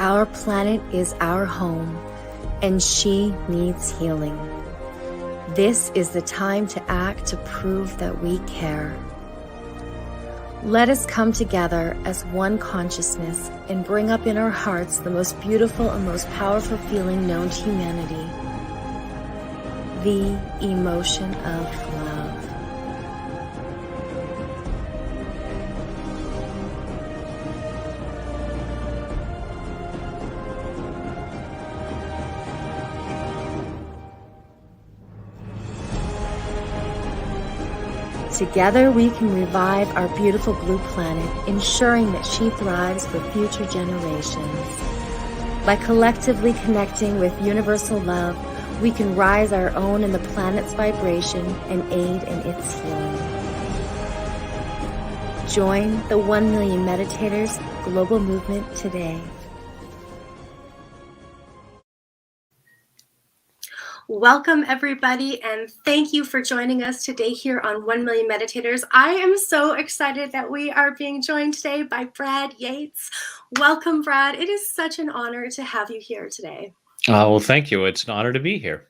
Our planet is our home, and she needs healing. This is the time to act to prove that we care. Let us come together as one consciousness and bring up in our hearts the most beautiful and most powerful feeling known to humanity, the emotion of love. Together we can revive our beautiful blue planet, ensuring that she thrives for future generations. By collectively connecting with universal love, we can rise our own and the planet's vibration and aid in its healing. Join the 1 Million Meditators global movement today. Welcome, everybody, and thank you for joining us today here on 1 Million Meditators. I am so excited that we are being joined today by Brad Yates. Welcome, Brad. It is such an honor to have you here today. Well, thank you. It's an honor to be here.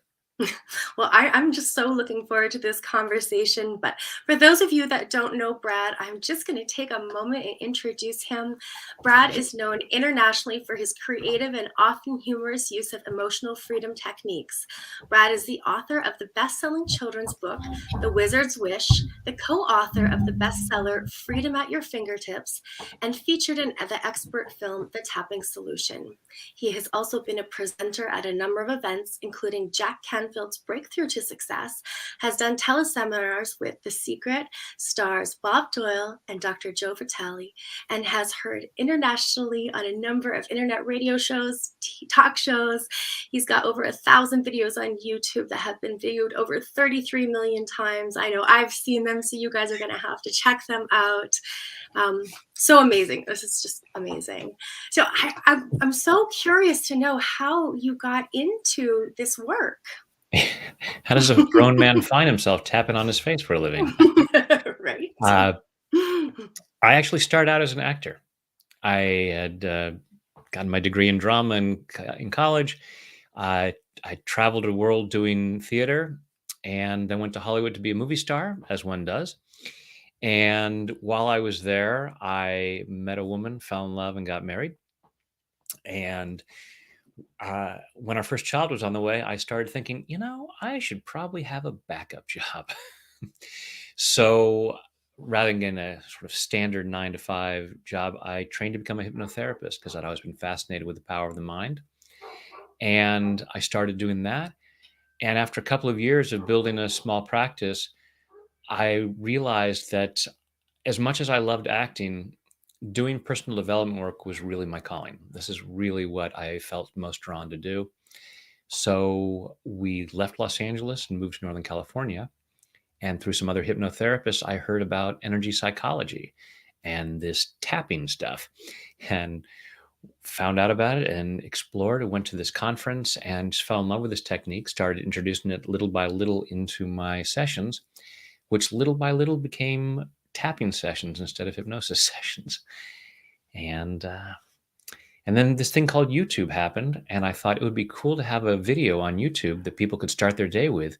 Well, I'm just so looking forward to this conversation. But for those of you that don't know Brad, I'm just going to take a moment and introduce him. Brad is known internationally for his creative and often humorous use of emotional freedom techniques. Brad is the author of the best-selling children's book, The Wizard's Wish, the co-author of the bestseller Freedom at Your Fingertips, and featured in the expert film The Tapping Solution. He has also been a presenter at a number of events, including Jack Canfield's Breakthrough to Success, has done teleseminars with The Secret, stars Bob Doyle and Dr. Joe Vitale, and has heard internationally on a number of internet radio shows, talk shows. He's got over 1,000 videos on YouTube that have been viewed over 33 million times. I know I've seen them, so you guys are going to have to check them out. So amazing. This is just amazing. So I'm so curious to know how you got into this work. How does a grown man find himself tapping on his face for a living? Right. I actually started out as an actor. I had gotten my degree in drama in college. I traveled the world doing theater, and then went to Hollywood to be a movie star, as one does. And while I was there, I met a woman, fell in love, and got married. And when our first child was on the way, I started thinking, I should probably have a backup job. So rather than getting a sort of standard 9-to-5 job, I trained to become a hypnotherapist because I'd always been fascinated with the power of the mind. And I started doing that. And after a couple of years of building a small practice, I realized that as much as I loved acting, doing personal development work was really my calling. This is really what I felt most drawn to do. So we left Los Angeles and moved to Northern California. And through some other hypnotherapists, I heard about energy psychology and this tapping stuff, and found out about it and explored and went to this conference and just fell in love with this technique, started introducing it little by little into my sessions, which little by little became tapping sessions instead of hypnosis sessions. And then this thing called YouTube happened, and I thought it would be cool to have a video on YouTube that people could start their day with,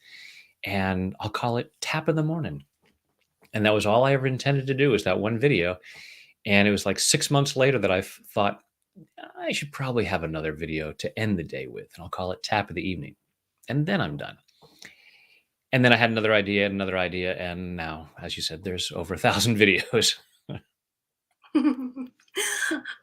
and I'll call it Tap in the Morning. And that was all I ever intended to do, was that one video. And it was like 6 months later that I thought I should probably have another video to end the day with, and I'll call it Tap of the Evening. And then I'm done. And then I had another idea, and now, as you said, there's over 1,000 videos.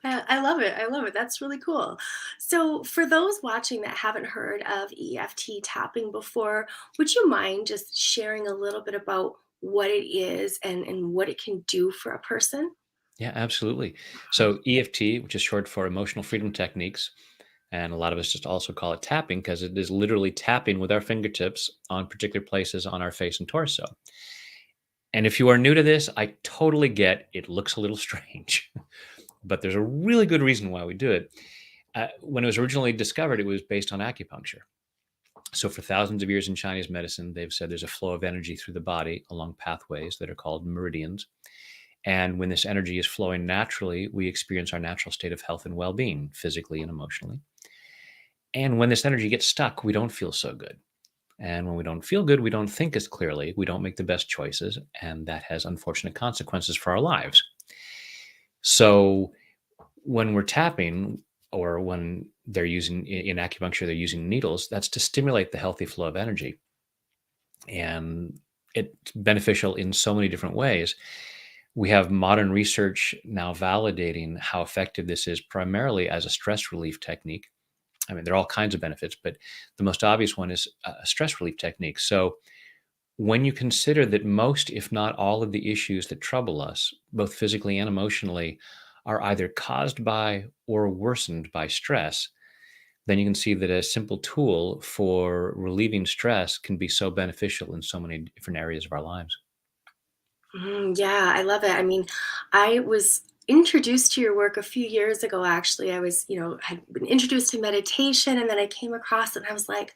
I love it. I love it. That's really cool. So for those watching that haven't heard of EFT tapping before, would you mind just sharing a little bit about what it is and what it can do for a person? Yeah, absolutely. So EFT, which is short for Emotional Freedom Techniques, and a lot of us just also call it tapping because it is literally tapping with our fingertips on particular places on our face and torso. And if you are new to this, I totally get it looks a little strange, but there's a really good reason why we do it. When it was originally discovered, it was based on acupuncture. So for thousands of years in Chinese medicine, they've said there's a flow of energy through the body along pathways that are called meridians. And when this energy is flowing naturally, we experience our natural state of health and well-being, physically and emotionally. And when this energy gets stuck, we don't feel so good. And when we don't feel good, we don't think as clearly, we don't make the best choices, and that has unfortunate consequences for our lives. So when we're tapping, or when they're using in acupuncture, they're using needles, that's to stimulate the healthy flow of energy. And it's beneficial in so many different ways. We have modern research now validating how effective this is, primarily as a stress relief technique. I mean, there are all kinds of benefits, but the most obvious one is a stress relief technique. So when you consider that most, if not all, of the issues that trouble us, both physically and emotionally, are either caused by or worsened by stress, then you can see that a simple tool for relieving stress can be so beneficial in so many different areas of our lives. Yeah, I love it. I mean, I was introduced to your work a few years ago, actually. I was, had been introduced to meditation, and then I came across it and I was like,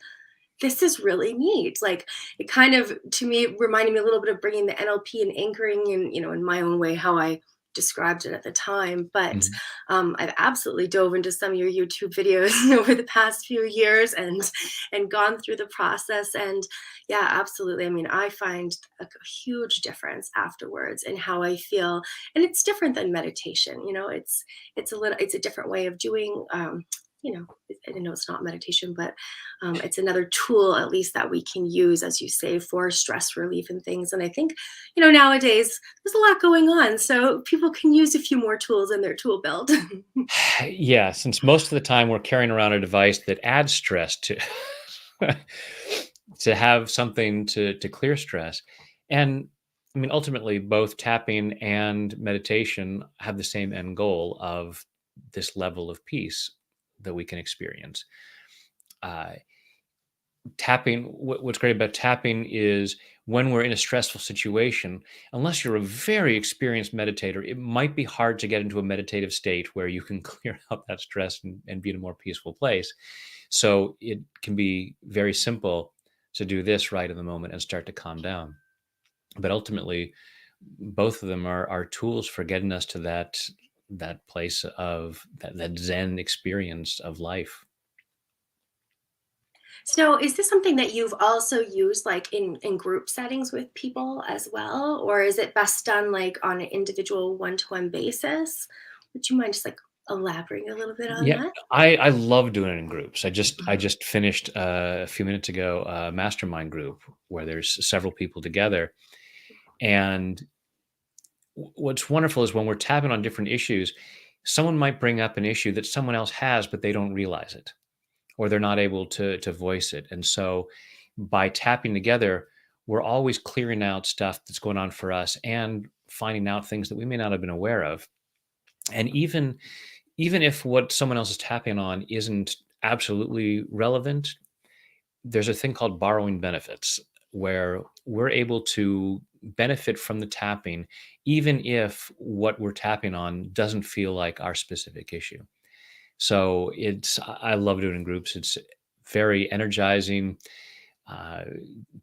this is really neat. Like, it kind of, to me, reminded me a little bit of bringing the NLP and anchoring in my own way, how I described it at the time. But Mhm. I've absolutely dove into some of your YouTube videos over the past few years and gone through the process. And yeah, absolutely. I mean, I find a huge difference afterwards in how I feel. And it's different than meditation. It's a different way of doing, I know it's not meditation, but it's another tool, at least, that we can use, as you say, for stress relief and things. And I think, nowadays there's a lot going on, so people can use a few more tools in their tool belt. Yeah, since most of the time we're carrying around a device that adds stress to to have something to clear stress. And I mean, ultimately, both tapping and meditation have the same end goal of this level of peace that we can experience. Uh, what's great about tapping is when we're in a stressful situation, unless you're a very experienced meditator, it might be hard to get into a meditative state where you can clear out that stress and be in a more peaceful place. So it can be very simple to do this right in the moment and start to calm down. But ultimately, both of them are tools for getting us to that place of that Zen experience of life. So, is this something that you've also used, like, in group settings with people as well, or is it best done, like, on an individual one-to-one basis? Would you mind just, like, elaborating a little bit on Yeah, that? I love doing it in groups. I Mhm. just finished a few minutes ago a mastermind group where there's several people together, and what's wonderful is when we're tapping on different issues, someone might bring up an issue that someone else has, but they don't realize it, or they're not able to voice it. And so, by tapping together, we're always clearing out stuff that's going on for us and finding out things that we may not have been aware of. And even if what someone else is tapping on isn't absolutely relevant, there's a thing called borrowing benefits where we're able to benefit from the tapping, even if what we're tapping on doesn't feel like our specific issue. So I love doing it in groups. It's very energizing. Uh,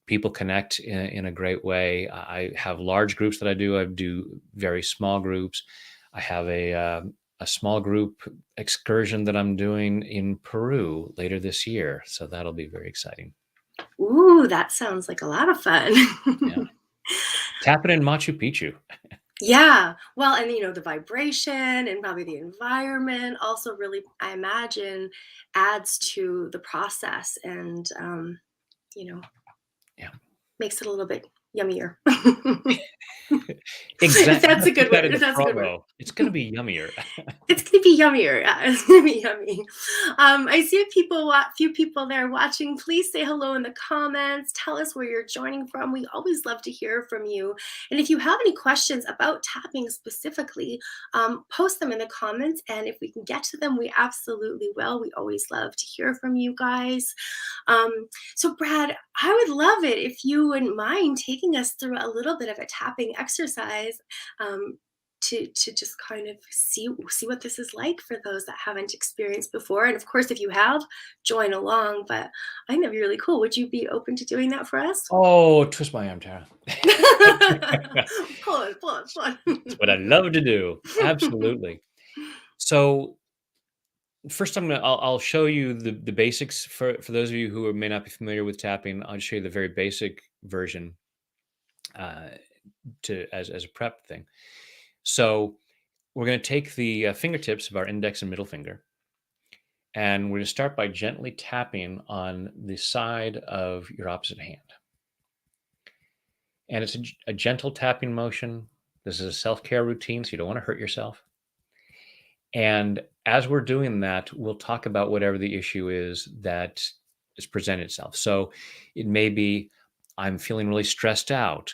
People connect in a great way. I have large groups that I do. I do very small groups. I have a small group excursion that I'm doing in Peru later this year, so that'll be very exciting. Ooh, that sounds like a lot of fun. Yeah, tap it in Machu Picchu. Yeah. Well, and the vibration and probably the environment also really, I imagine, adds to the process and, you know, Yeah, makes it a little bit yummier. If exactly. that's a Put good that word. in If the that's a good word. promo. It's going to be yummier. It's gonna be yummier. Yeah, it's gonna be yummy. I see few people there watching. Please say hello in the comments. Tell us where you're joining from. We always love to hear from you. And if you have any questions about tapping specifically, post them in the comments. And if we can get to them, we absolutely will. We always love to hear from you guys. So, Brad, I would love it if you wouldn't mind taking us through a little bit of a tapping exercise. Um, to just kind of see what this is like for those that haven't experienced before. And of course, if you have, join along. But I think that'd be really cool. Would you be open to doing that for us? Oh, twist my arm, Tara. Pull it. It's what I love to do. Absolutely. So first, I'll show you the basics for those of you who may not be familiar with tapping. I'll show you the very basic version uh, to as a prep thing. So we're going to take the fingertips of our index and middle finger, and we're going to start by gently tapping on the side of your opposite hand. And it's a gentle tapping motion. This is a self-care routine, so you don't want to hurt yourself. And as we're doing that, we'll talk about whatever the issue is that is presenting itself. So it may be, I'm feeling really stressed out,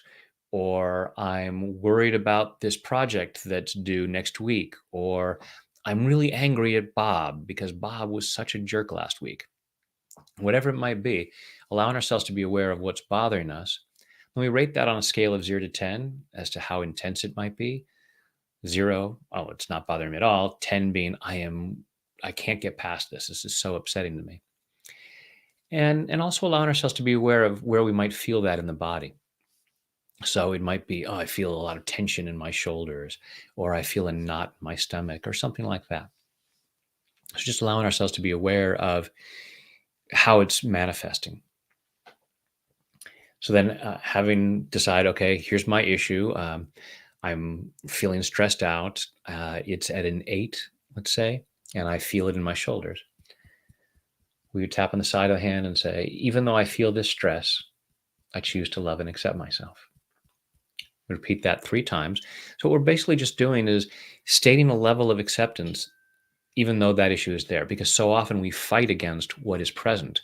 or I'm worried about this project that's due next week, or I'm really angry at Bob because Bob was such a jerk last week. Whatever it might be, allowing ourselves to be aware of what's bothering us. When we rate that on a scale of 0 to 10 as to how intense it might be, 0, oh, it's not bothering me at all. 10 being, I can't get past this. This is so upsetting to me. And also allowing ourselves to be aware of where we might feel that in the body. So it might be, oh, I feel a lot of tension in my shoulders, or I feel a knot in my stomach, or something like that. So just allowing ourselves to be aware of how it's manifesting. So then having decided, okay, here's my issue. I'm feeling stressed out. It's at an 8, let's say, and I feel it in my shoulders. We would tap on the side of the hand and say, even though I feel this stress, I choose to love and accept myself. Repeat that 3 times. So what we're basically just doing is stating a level of acceptance, even though that issue is there, because so often we fight against what is present.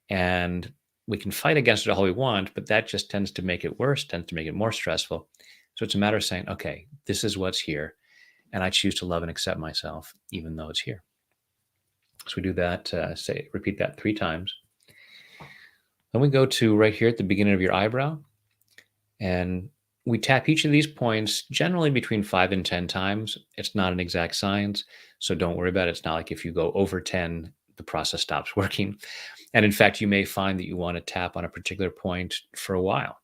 And we can fight against it all we want, but that just tends to make it worse, tends to make it more stressful. So it's a matter of saying, okay, this is what's here, and I choose to love and accept myself, even though it's here. So we do that, repeat that 3 times. Then we go to right here at the beginning of your eyebrow, and we tap each of these points generally between 5 and 10 times. It's not an exact science, so don't worry about it. It's not like if you go over 10, the process stops working. And in fact, you may find that you want to tap on a particular point for a while.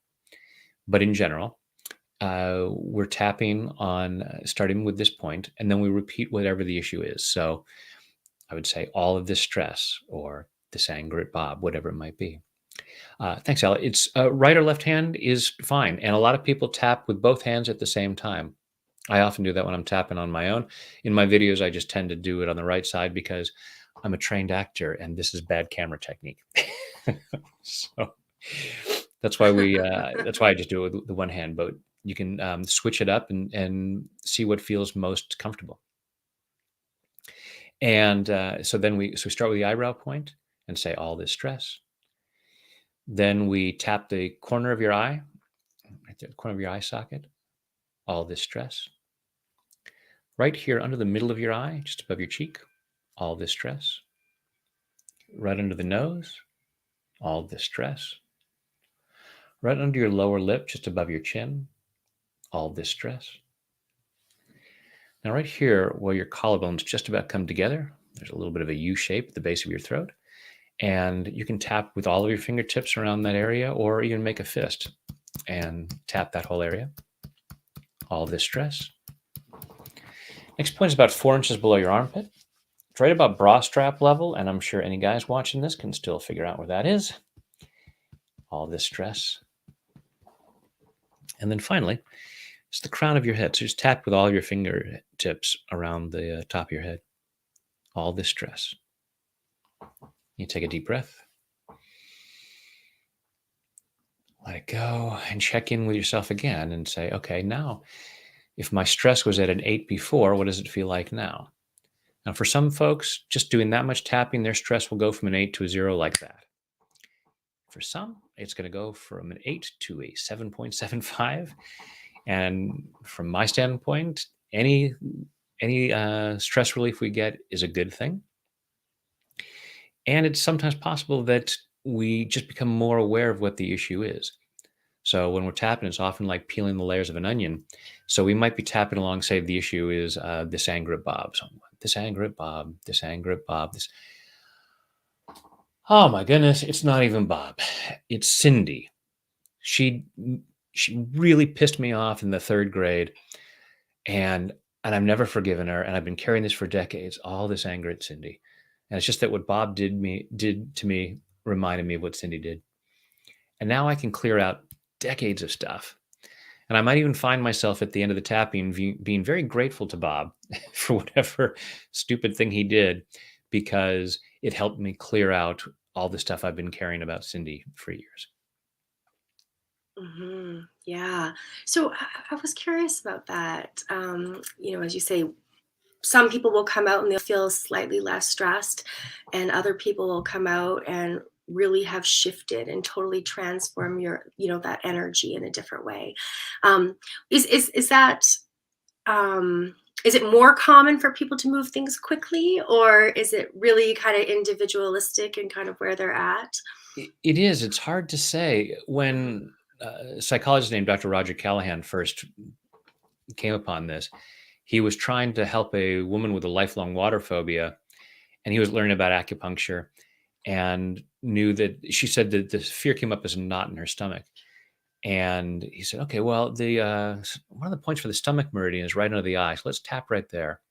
But in general, we're tapping on starting with this point, and then we repeat whatever the issue is. So I would say all of this stress or this anger at Bob, whatever it might be. Thanks, Ella. It's right or left hand is fine. And a lot of people tap with both hands at the same time. I often do that when I'm tapping on my own. In my videos, I just tend to do it on the right side because I'm a trained actor and this is bad camera technique. So that's why I just do it with the one hand, but you can switch it up and see what feels most comfortable. And so we start with the eyebrow point and say all this stress. Then we tap the corner of your eye, right there, the corner of your eye socket, all this stress. Right here under the middle of your eye, just above your cheek, all this stress. Right under the nose, all this stress. Right under your lower lip, just above your chin, all this stress. Now right here, where your collarbones just about come together, there's a little bit of a U shape at the base of your throat. And you can tap with all of your fingertips around that area, or even make a fist and tap that whole area. All this stress. Next point is about 4 inches below your armpit. It's right about bra strap level, and I'm sure any guys watching this can still figure out where that is. All this stress. And then finally, it's the crown of your head. So just tap with all your fingertips around the top of your head. All this stress. You take a deep breath. Let it go and check in with yourself again and say, okay, now, if my stress was at an 8 before, what does it feel like now? Now, for some folks, just doing that much tapping, their stress will go from an 8 to a 0 like that. For some, it's going to go from an 8 to a 7.75. And from my standpoint, any stress relief we get is a good thing. And it's sometimes possible that we just become more aware of what the issue is. So when we're tapping, it's often like peeling the layers of an onion. So we might be tapping along, say the issue is this anger at Bob. So this anger at Bob, this anger at Bob, this. Oh my goodness, it's not even Bob. It's Cindy. She she really pissed me off in the third grade, and I've never forgiven her, and I've been carrying this for decades. All this anger at Cindy, and it's just that what Bob did to me reminded me of what Cindy did, and now I can clear out decades of stuff. And I might even find myself at the end of the tapping being very grateful to Bob for whatever stupid thing he did, because it helped me clear out all the stuff I've been carrying about Cindy for years. Yeah. So I was curious about that. As you say, some people will come out and they'll feel slightly less stressed, and other people will come out and really have shifted and totally transform that energy in a different way. Um, is that is it more common for people to move things quickly, or is it really kind of individualistic and kind of where they're at? It is. It's hard to say. When a psychologist named Dr. Roger Callahan first came upon this, he was trying to help a woman with a lifelong water phobia, and he was learning about acupuncture and knew that she said that the fear came up as a knot in her stomach. And he said, okay, well, the one of the points for the stomach meridian is right under the eye. So let's tap right there.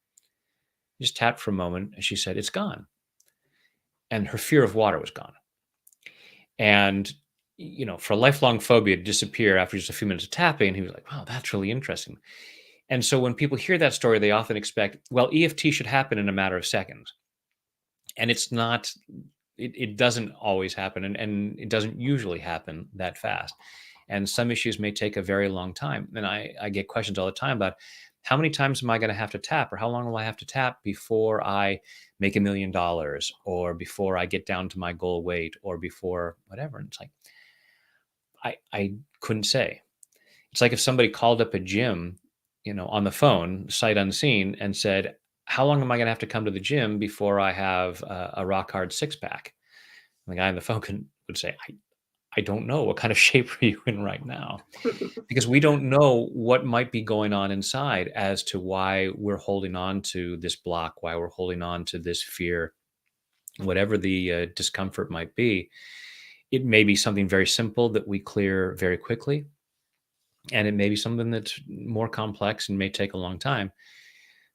Just tap for a moment. And she said, it's gone. And her fear of water was gone. And, for a lifelong phobia to disappear after just a few minutes of tapping, he was like, wow, that's really interesting. And so when people hear that story, they often expect, well, EFT should happen in a matter of seconds. And it's not, it doesn't always happen. And it doesn't usually happen that fast. And some issues may take a very long time. And I get questions all the time about how many times am I going to have to tap, or how long will I have to tap before I make $1 million, or before I get down to my goal weight, or before whatever. And it's like, I couldn't say. It's like if somebody called up a gym, on the phone, sight unseen, and said, how long am I going to have to come to the gym before I have a rock hard six pack? And the guy on the phone would say, I don't know. What kind of shape are you in right now? Because we don't know what might be going on inside as to why we're holding on to this block, why we're holding on to this fear, whatever the discomfort might be. It may be something very simple that we clear very quickly, and it may be something that's more complex and may take a long time.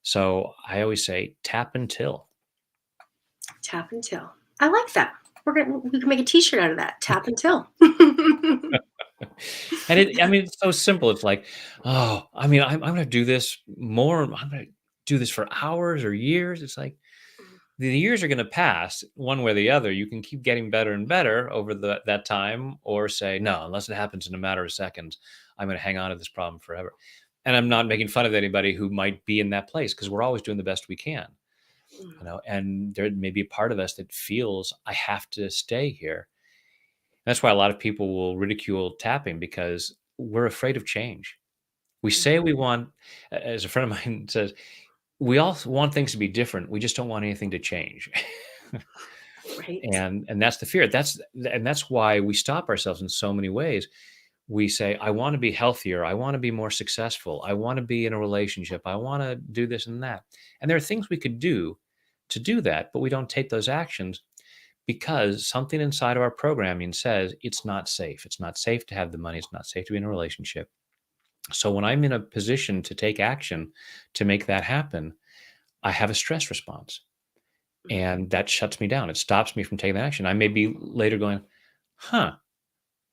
So I always say tap until. Tap until. I like that. We can make a T-shirt out of that. Tap until. And it's so simple. It's like, oh, I'm going to do this more. I'm going to do this for hours or years. It's like the years are going to pass one way or the other. You can keep getting better and better over that time, or say, no, unless it happens in a matter of seconds, I'm going to hang on to this problem forever. And I'm not making fun of anybody who might be in that place, because we're always doing the best we can, and there may be a part of us that feels I have to stay here. That's why a lot of people will ridicule tapping, because we're afraid of change. We say we want, as a friend of mine says, we all want things to be different. We just don't want anything to change. Right. And that's the fear. That's why we stop ourselves in so many ways. We say, I want to be healthier. I want to be more successful. I want to be in a relationship. I want to do this and that. And there are things we could do to do that, but we don't take those actions because something inside of our programming says it's not safe. It's not safe to have the money. It's not safe to be in a relationship. So when I'm in a position to take action to make that happen, I have a stress response, and that shuts me down. It stops me from taking that action. I may be later going, huh,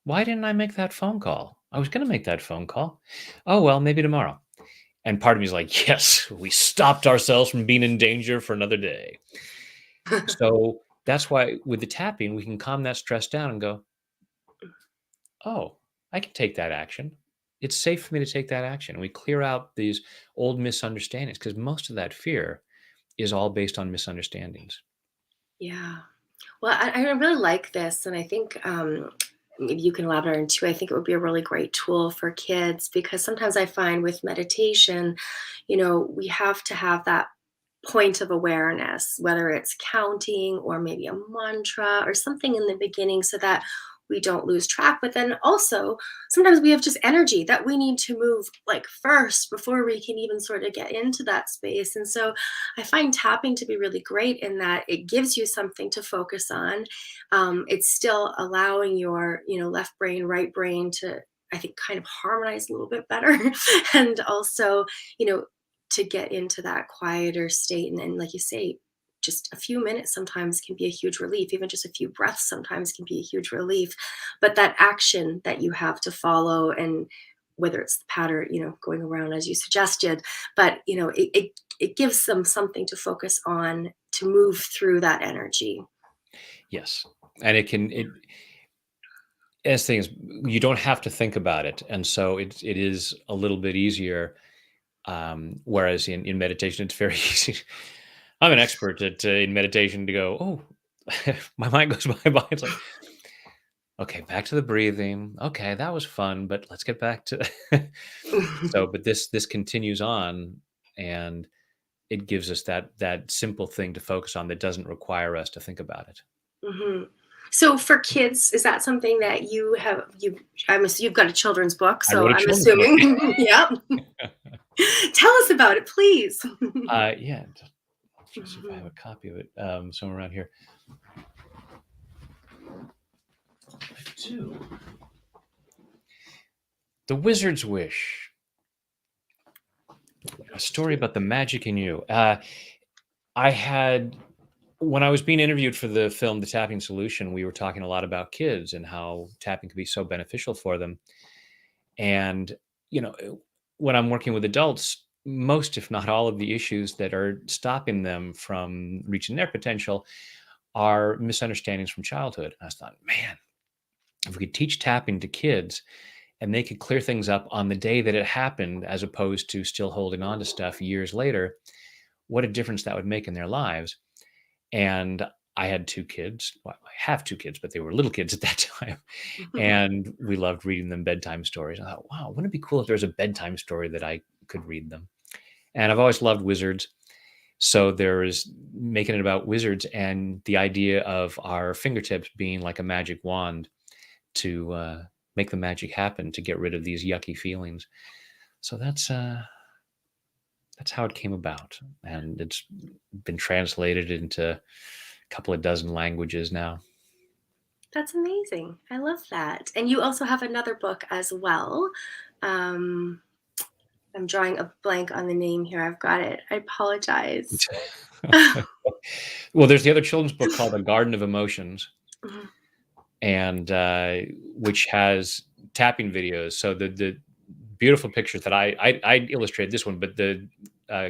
why didn't I make that phone call? I was going to make that phone call. Oh, well, maybe tomorrow. And part of me is like, yes, we stopped ourselves from being in danger for another day. So that's why with the tapping, we can calm that stress down and go, oh, I can take that action. It's safe for me to take that action. And we clear out these old misunderstandings, because most of that fear is all based on misunderstandings. Yeah. Well, I really like this, and I think maybe you can elaborate on too. I think it would be a really great tool for kids, because sometimes I find with meditation, we have to have that point of awareness, whether it's counting or maybe a mantra or something in the beginning, so that we don't lose track. But then also, sometimes we have just energy that we need to move like first before we can even sort of get into that space. And so I find tapping to be really great in that it gives you something to focus on. It's still allowing your, left brain, right brain to, I think, kind of harmonize a little bit better. And also, you know, to get into that quieter state. And like you say, just a few minutes sometimes can be a huge relief. Even just a few breaths sometimes can be a huge relief. But that action that you have to follow, and whether it's the pattern, going around as you suggested, but it gives them something to focus on to move through that energy. Yes. And as things, you don't have to think about it. And so it is a little bit easier. Whereas in meditation, it's very easy. I'm an expert in meditation to go, oh, my mind goes by. It's like, okay, back to the breathing. Okay, that was fun, but let's get back to. So, but this continues on, and it gives us that simple thing to focus on that doesn't require us to think about it. Mhm. So for kids, is that something that you've got a children's book, I so wrote a I'm children's book. assuming, yeah. Tell us about it, please. Yeah, let's see if I have a copy of it somewhere around here. I do. The Wizard's Wish. A story about the magic in you. I had When I was being interviewed for the film The Tapping Solution, we were talking a lot about kids and how tapping can be so beneficial for them. And, you know, when I'm working with adults, most, if not all, of the issues that are stopping them from reaching their potential are misunderstandings from childhood. And I thought, man, if we could teach tapping to kids and they could clear things up on the day that it happened, as opposed to still holding on to stuff years later, what a difference that would make in their lives. And I had 2 kids. Well, I have 2 kids, but they were little kids at that time. And we loved reading them bedtime stories. I thought, wow, wouldn't it be cool if there was a bedtime story that I could read them? And I've always loved wizards. So there is making it about wizards and the idea of our fingertips being like a magic wand to make the magic happen, to get rid of these yucky feelings. So that's how it came about. And it's been translated into a couple of dozen languages now. That's amazing. I love that. And you also have another book as well. Um, I'm drawing a blank on the name here. I've got it. I apologize. Well, there's the other children's book called A Garden of Emotions, Mhm. and which has tapping videos. So the beautiful pictures that I illustrated this one, but the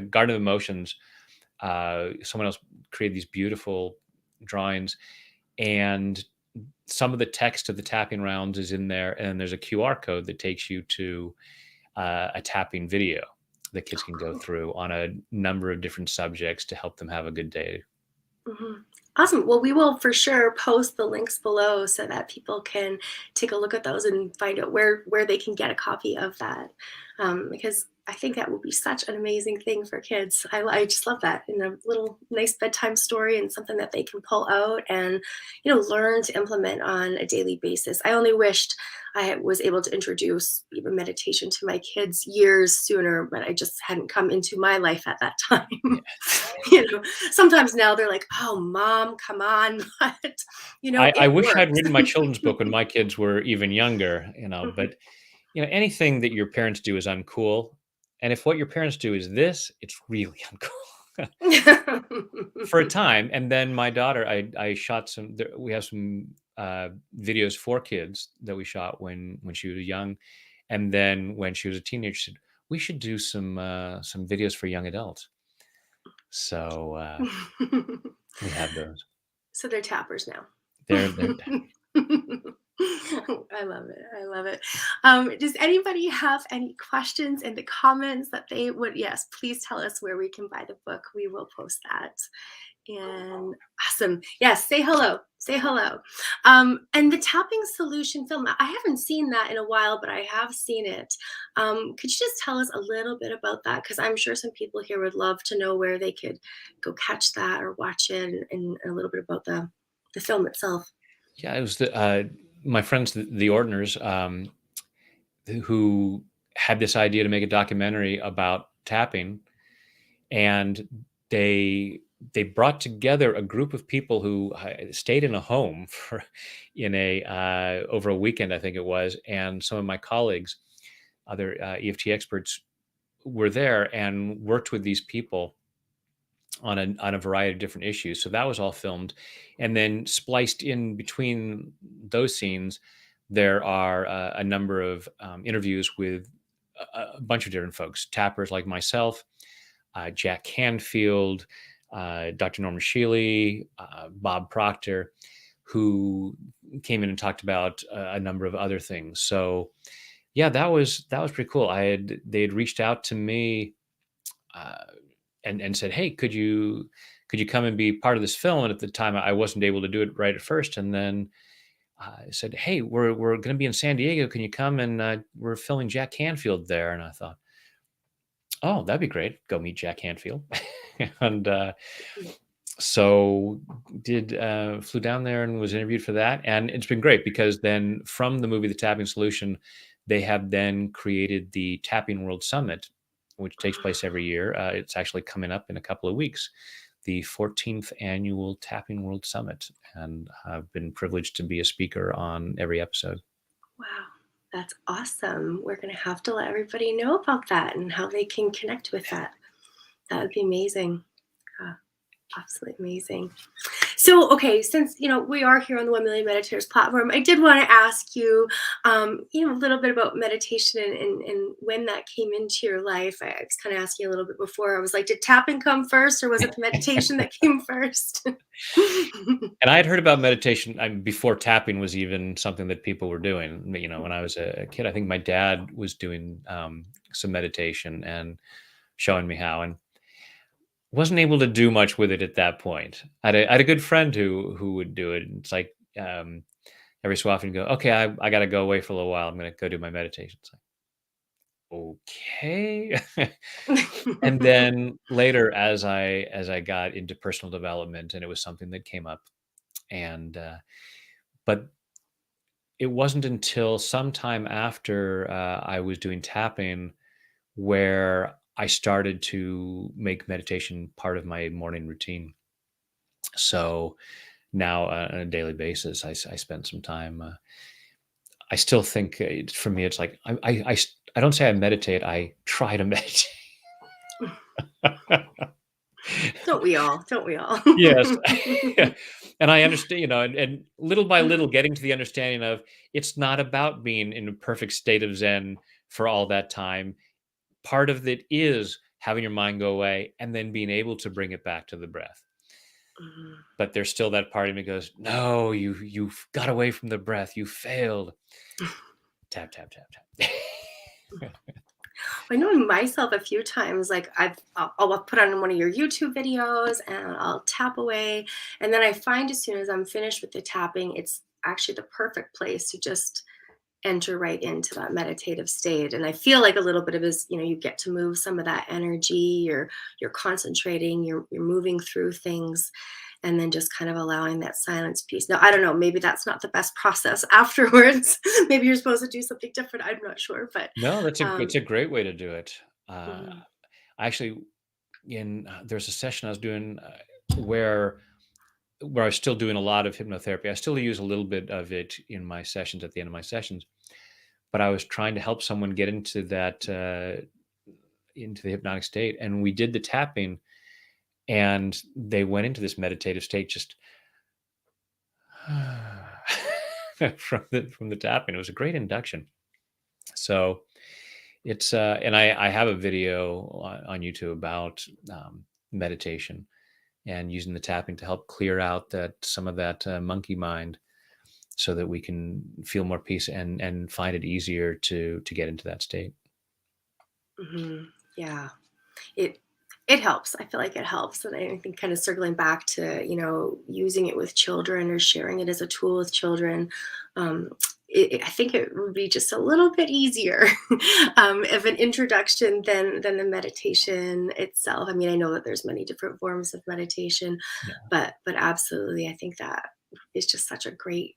Garden of Emotions, someone else created these beautiful drawings, and some of the text of the tapping rounds is in there, and there's a QR code that takes you to a tapping video that kids can go through on a number of different subjects to help them have a good day. Mhm. Awesome. Well, we will for sure post the links below so that people can take a look at those and find out where they can get a copy of that. Because I think that will be such an amazing thing for kids. I just love that, in a little nice bedtime story and something that they can pull out and learn to implement on a daily basis. I only wished I was able to introduce even meditation to my kids years sooner, but I just hadn't come into my life at that time. Sometimes now they're like, "Oh, mom, come on," but I it wish I'd works. written my children's book when my kids were even younger, Mhm. but anything that your parents do is uncool. And if what your parents do is this, it's really uncool for a time. And then my daughter, I shot we have some videos for kids that we shot when she was young. And then when she was a teenager, she said, we should do some videos for young adults. So we have those. So they're tappers now. They're I love it. I love it. Does anybody have any questions in the comments that they would? Yes, please tell us where we can buy the book. We will post that. And awesome. Yes, say hello. Say hello. And the tapping solution film, I haven't seen that in a while, but I have seen it. Could you just tell us a little bit about that? Because I'm sure some people here would love to know where they could go catch that or watch it, and a little bit about the film itself. Yeah, it was my friends, the Ordners, who had this idea to make a documentary about tapping, and they brought together a group of people who stayed in a home for in a over a weekend, I think it was, and some of my colleagues, other EFT experts, were there and worked with these people on a variety of different issues. So that was all filmed, and then spliced in between those scenes, there are a number of interviews with a bunch of different folks, tappers like myself, Jack Canfield, Dr. Norman Shealy, Bob Proctor, who came in and talked about a number of other things. So yeah, that was pretty cool. They had reached out to me uh, and said, "Hey, could you come and be part of this film?" And at the time, I wasn't able to do it right at first. And then said, "Hey, we're going to be in San Diego. Can you come and we're filming Jack Canfield there?" And I thought, "Oh, that'd be great. Go meet Jack Canfield." and so did flew down there and was interviewed for that, and it's been great because then from the movie The Tapping Solution, they have then created the Tapping World Summit, which takes place every year. It's actually coming up in a couple of weeks, the 14th annual Tapping World Summit, and I've been privileged to be a speaker on every episode. Wow, that's awesome. We're going to have to let everybody know about that and how they can connect with that. That would be amazing. Uh, Absolutely amazing. So, okay, since we are here on the 1 Million Meditators platform, I did want to ask you, a little bit about meditation and when that came into your life. I was kind of asking you a little bit before. I was like, did tapping come first, or was it the meditation that came first? And I had heard about meditation before tapping was even something that people were doing. When I was a kid, I think my dad was doing some meditation and showing me how, and wasn't able to do much with it at that point. I had a good friend who would do it. And it's like every so often, go, okay, I got to go away for a little while. I'm going to go do my meditation. It's like, okay. And then later, as I got into personal development, and it was something that came up, and but it wasn't until sometime after I was doing tapping where I started to make meditation part of my morning routine. So now on a daily basis, I spend some time. I still think for me, it's like I don't say I meditate. I try to meditate. Don't we all? Don't we all? Yes. And I understand, and little by little getting to the understanding of it's not about being in a perfect state of Zen for all that time. Part of it is having your mind go away and then being able to bring it back to the breath. Mhm. But there's still that part of me goes, no, you've got away from the breath. You failed. Tap, tap, tap, tap. I know myself a few times, like I'll put on one of your YouTube videos and I'll tap away. And then I find as soon as I'm finished with the tapping, it's actually the perfect place to just enter right into that meditative state. And I feel like a little bit of is, you get to move some of that energy, you're concentrating, you're moving through things, and then just kind of allowing that silence piece. Now, I don't know, maybe that's not the best process afterwards. Maybe you're supposed to do something different. I'm not sure, but No, it's um, a great way to do it. mhm, I actually, in there's a session I was doing where I was still doing a lot of hypnotherapy. I still use a little bit of it in my sessions at the end of my sessions, but I was trying to help someone get into that into the hypnotic state, and we did the tapping, and they went into this meditative state just from the tapping. It was a great induction. So it's and I have a video on YouTube about meditation and using the tapping to help clear out that some of that monkey mind, so that we can feel more peace and find it easier to get into that state. mhm, yeah. It helps. I feel like it helps. And I think kind of circling back to, using it with children or sharing it as a tool with children, um, I think it would be just a little bit easier of an introduction than the meditation itself. I mean, I know that there's many different forms of meditation, Yeah. but absolutely, I think that is just such a great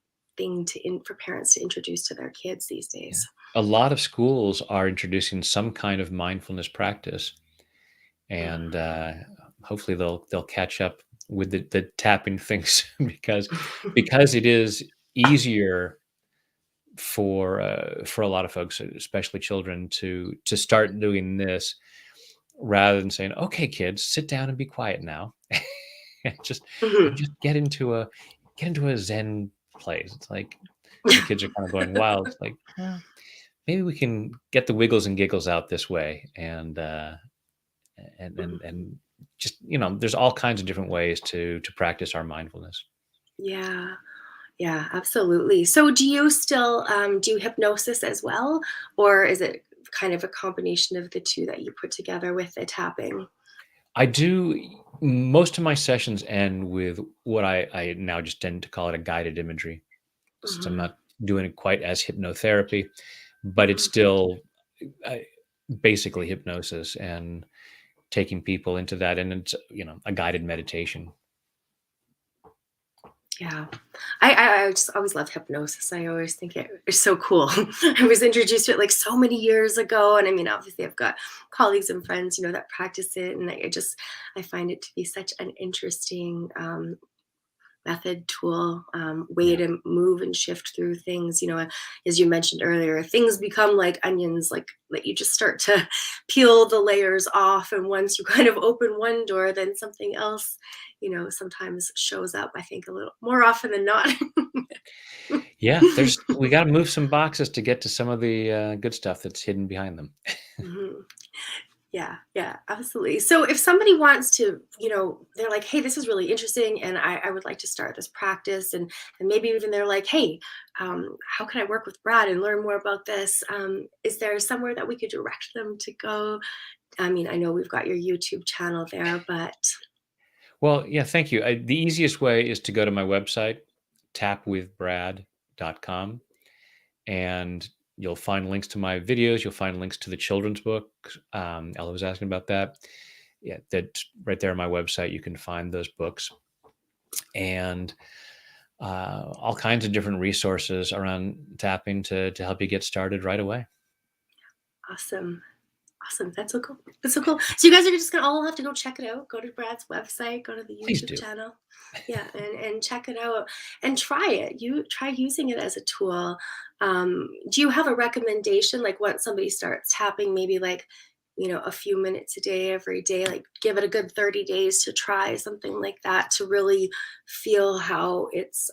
thing for parents to introduce to their kids these Yeah. days. A lot of schools are introducing some kind of mindfulness practice, and hopefully they'll catch up with the tapping things because it is easier for a lot of folks, especially children, to start doing this rather than saying, "Okay, kids, sit down and be quiet now," and just and Mhm. just get into a Zen place. It's like the kids are kind of going wild. It's like, well, maybe we can get the wiggles and giggles out this way, and just there's all kinds of different ways to practice our mindfulness. Yeah. Yeah, absolutely. So do you still do hypnosis as well, or is it kind of a combination of the two that you put together with the tapping? I do most of my sessions end with what I now just tend to call it a guided imagery, since I'm Mhm, not doing it quite as hypnotherapy, but it's mhm. still uh, basically hypnosis and taking people into that, and it's a guided meditation. Yeah. I just always love hypnosis. I always think it's so cool. I was introduced to it like so many years ago. And I mean, obviously I've got colleagues and friends, that practice it. And I find it to be such an interesting method, tool, way Yeah. to move and shift through things. As you mentioned earlier, things become like onions, like that you just start to peel the layers off. And once you kind of open one door, then something else, sometimes shows up, I think, a little more often than not. Yeah, we got to move some boxes to get to some of the good stuff that's hidden behind them. Mhm. Yeah, yeah, absolutely. So if somebody wants to, they're like, hey, this is really interesting, and I would like to start this practice, and maybe even they're like, hey, how can I work with Brad and learn more about this? Is there somewhere that we could direct them to go? I mean, I know we've got your YouTube channel there, but Well, yeah, thank you. The easiest way is to go to my website, tapwithbrad.com, and you'll find links to my videos. You'll find links to the children's book. Ella was asking about that. Yeah, that right there on my website. You can find those books and all kinds of different resources around tapping to help you get started right away. awesome. Awesome. That's so cool. That's so cool. So you guys are just gonna all have to go check it out. Go to Brad's website, go to the Please YouTube do. channel. Yeah, and check it out and try it. You try using it as a tool. Do you have a recommendation? Like once somebody starts tapping, maybe like, a few minutes a day every day, like give it a good 30 days to try something like that to really feel how it's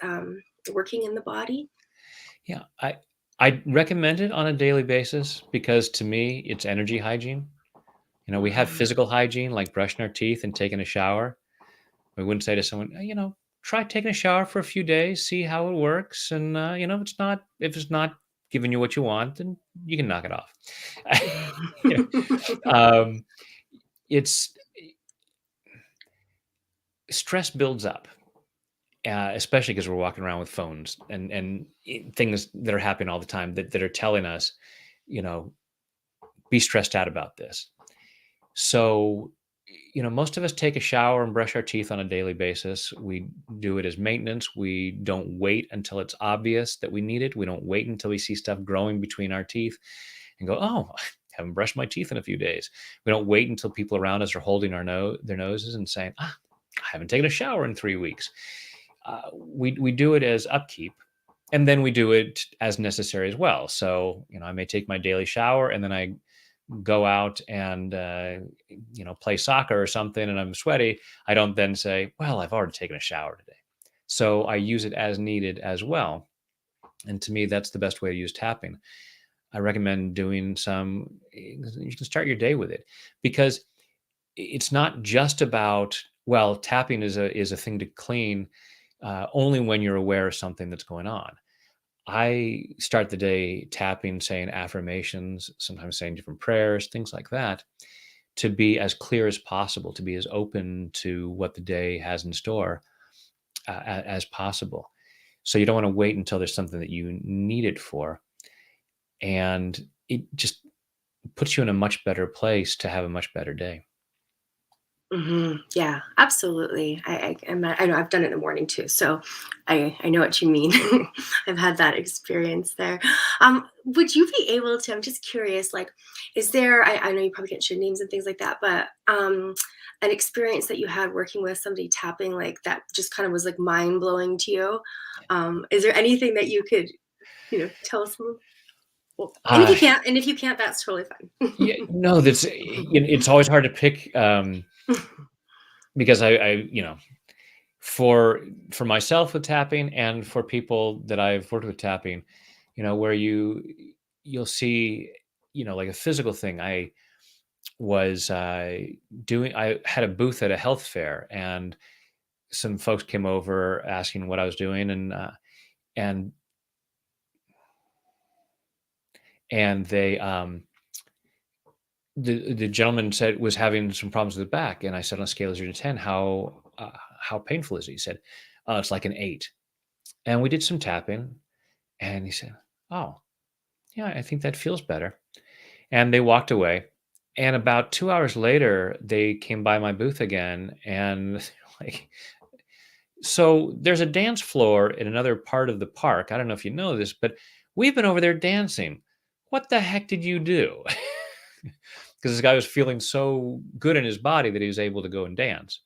working in the body. Yeah, I recommend it on a daily basis because to me it's energy hygiene. We have Mhm. physical hygiene like brushing our teeth and taking a shower. We wouldn't say to someone, try taking a shower for a few days, see how it works, and if it's not giving you what you want, then you can knock it off. You um, it's stress builds up, especially because we're walking around with phones and things that are happening all the time that are telling us, you know, be stressed out about this. So, most of us take a shower and brush our teeth on a daily basis. We do it as maintenance. We don't wait until it's obvious that we need it. We don't wait until we see stuff growing between our teeth and go, "Oh, I haven't brushed my teeth in a few days." We don't wait until people around us are holding their noses and saying, I haven't taken a shower in 3 weeks." We do it as upkeep, and then we do it as necessary as well. So, I may take my daily shower and then I go out and play soccer or something and I'm sweaty. I don't then say, well, I've already taken a shower today. So I use it as needed as well. And to me, that's the best way to use tapping. I recommend doing some. You can start your day with it because it's not just about, well, tapping is a thing to clean only when you're aware of something that's going on. I start the day tapping, saying affirmations, sometimes saying different prayers, things like that, to be as clear as possible, to be as open to what the day has in store as possible. So you don't want to wait until there's something that you need it for. And it just puts you in a much better place to have a much better day. Yeah, absolutely. I know I've done it in the morning too, so I know what you mean. I've had that experience there. Would you be able to? I'm just curious. Like, is there? I know you probably can't share names and things like that, but an experience that you had working with somebody tapping like that just kind of was like mind blowing to you. Is there anything that you could, tell us? Well, Uh, and if you can't, that's totally fine. yeah, no, it's always hard to pick, because for myself with tapping and for people that I've worked with tapping, where you'll see, like a physical thing. Was I had a booth at a health fair, and some folks came over asking what I was doing, and and they the gentleman said was having some problems with the back, and I said, on a scale of 0 to 10, how painful is it? He said, "Oh, it's like an 8." And we did some tapping, and he said, "Oh, yeah, I think that feels better." And they walked away. And about 2 hours later, they came by my booth again, and like, so there's a dance floor in another part of the park. I don't know if you know this, but we've been over there dancing. What the heck did you do? Because this guy was feeling so good in his body that he was able to go and dance.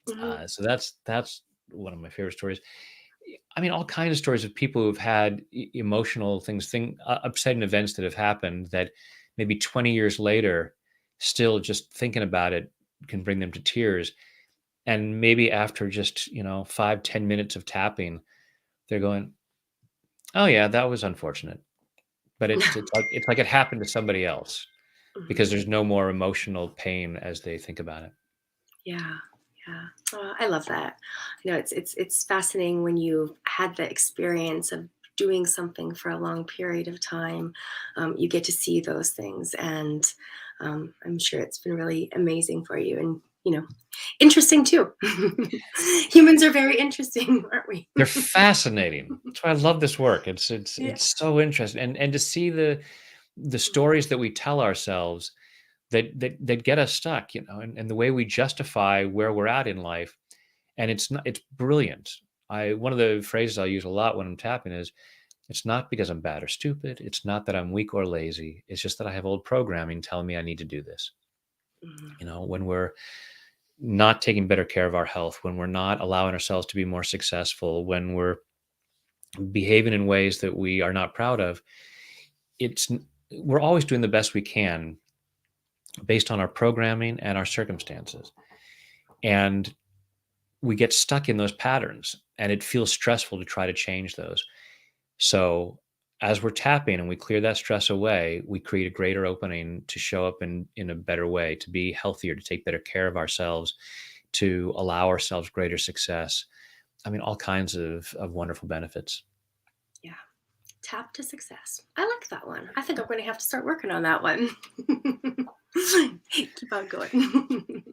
Mhm. So that's one of my favorite stories. I mean, all kinds of stories of people who've had emotional things, upsetting events that have happened that maybe 20 years later, still just thinking about it can bring them to tears. And maybe after just 5-10 minutes of tapping, they're going, "Oh yeah, that was unfortunate," but it's like it happened to somebody else because Mhm. there's no more emotional pain as they think about it. Yeah, yeah. Oh, I love that. It's fascinating when you've had the experience of doing something for a long period of time. You get to see those things, and I'm sure it's been really amazing for you, and interesting too. Humans are very interesting, aren't we? They're fascinating. That's why I love this work. It's Yeah. it's so interesting, and to see the stories that we tell ourselves that get us stuck, and the way we justify where we're at in life, and it's brilliant. I One of the phrases I use a lot when I'm tapping is, "It's not because I'm bad or stupid. It's not that I'm weak or lazy. It's just that I have old programming telling me I need to do this." Mhm. When we're not taking better care of our health, when we're not allowing ourselves to be more successful, when we're behaving in ways that we are not proud of, it's we're always doing the best we can based on our programming and our circumstances. And we get stuck in those patterns, and it feels stressful to try to change those. So as we're tapping and we clear that stress away, we create a greater opening to show up in a better way, to be healthier, to take better care of ourselves, to allow ourselves greater success. I mean, all kinds of wonderful benefits. Yeah. Tap to success. I like that one. I think I'm going to have to start working on that one. Keep on going.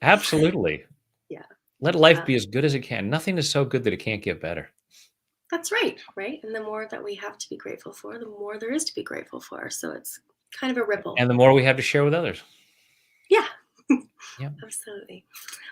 Absolutely. Yeah. Let life Yeah. be as good as it can. Nothing is so good that it can't get better. That's right. Right. And the more that we have to be grateful for, the more there is to be grateful for. So it's kind of a ripple. And the more we have to share with others. Yeah. Yeah. Absolutely.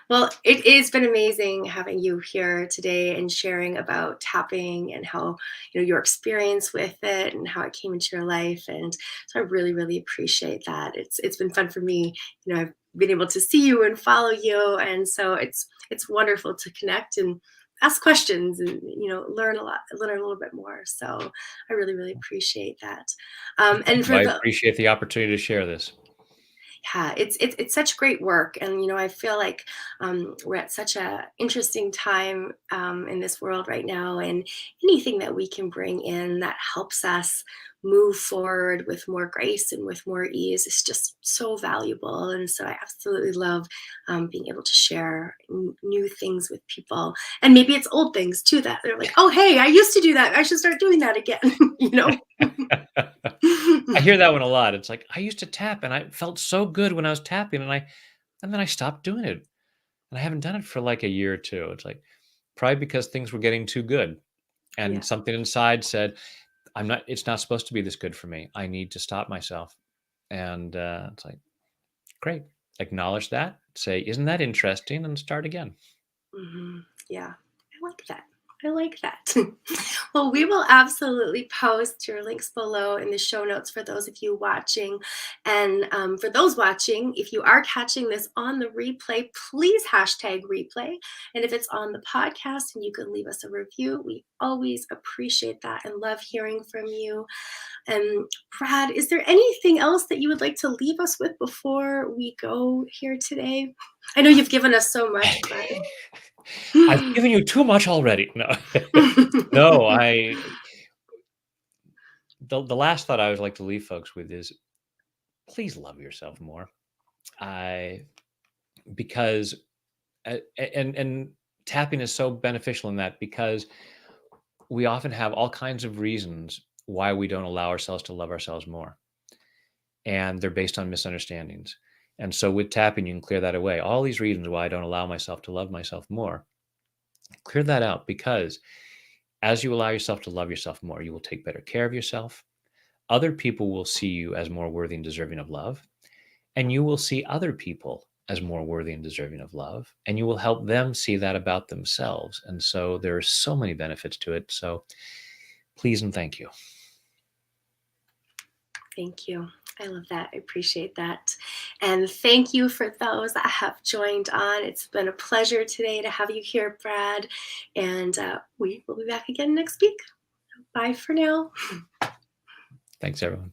Well, it has been amazing having you here today and sharing about tapping and how your experience with it and how it came into your life. And so I really, really appreciate that. It's been fun for me. I've been able to see you and follow you, and so it's wonderful to connect and ask questions and learn a little bit more. So I really, really appreciate that. And for I the appreciate the opportunity to share this. Yeah, it's such great work, and I feel like we're at such a interesting time in this world right now, and anything that we can bring in that helps us move forward with more grace and with more ease is just so valuable. And so I absolutely love being able to share new things with people, and maybe it's old things too that they're like, oh hey, I used to do that, I should start doing that again. you know. I hear that one a lot. It's like, I used to tap and I felt so good when I was tapping, and then I stopped doing it. And I haven't done it for like a year or two. It's like probably because things were getting too good. And Yeah. something inside said, it's not supposed to be this good for me. I need to stop myself. And it's like, great. acknowledge that, say, isn't that interesting, and start again. Yeah, I like that. I like that. Well, we will absolutely post your links below in the show notes for those of you watching. And for those watching, if you are catching this on the replay, please hashtag replay. And if it's on the podcast and you can leave us a review, we always appreciate that and love hearing from you. And Brad, is there anything else that you would like to leave us with before we go here today? I know you've given us so much, but I've given you too much already. No, no, the last thought I would like to leave folks with is please love yourself more. I because and tapping is so beneficial in that because we often have all kinds of reasons why we don't allow ourselves to love ourselves more, and they're based on misunderstandings. And so with tapping, you can clear that away. All these reasons why I don't allow myself to love myself more, clear that out because as you allow yourself to love yourself more, you will take better care of yourself. Other people will see you as more worthy and deserving of love, and you will see other people as more worthy and deserving of love, and you will help them see that about themselves. And so there are so many benefits to it. So please and thank you. Thank you. I love that. I appreciate that. And thank you for those that have joined on. It's been a pleasure today to have you here, Brad. And we will be back again next week. Bye for now. Thanks, everyone.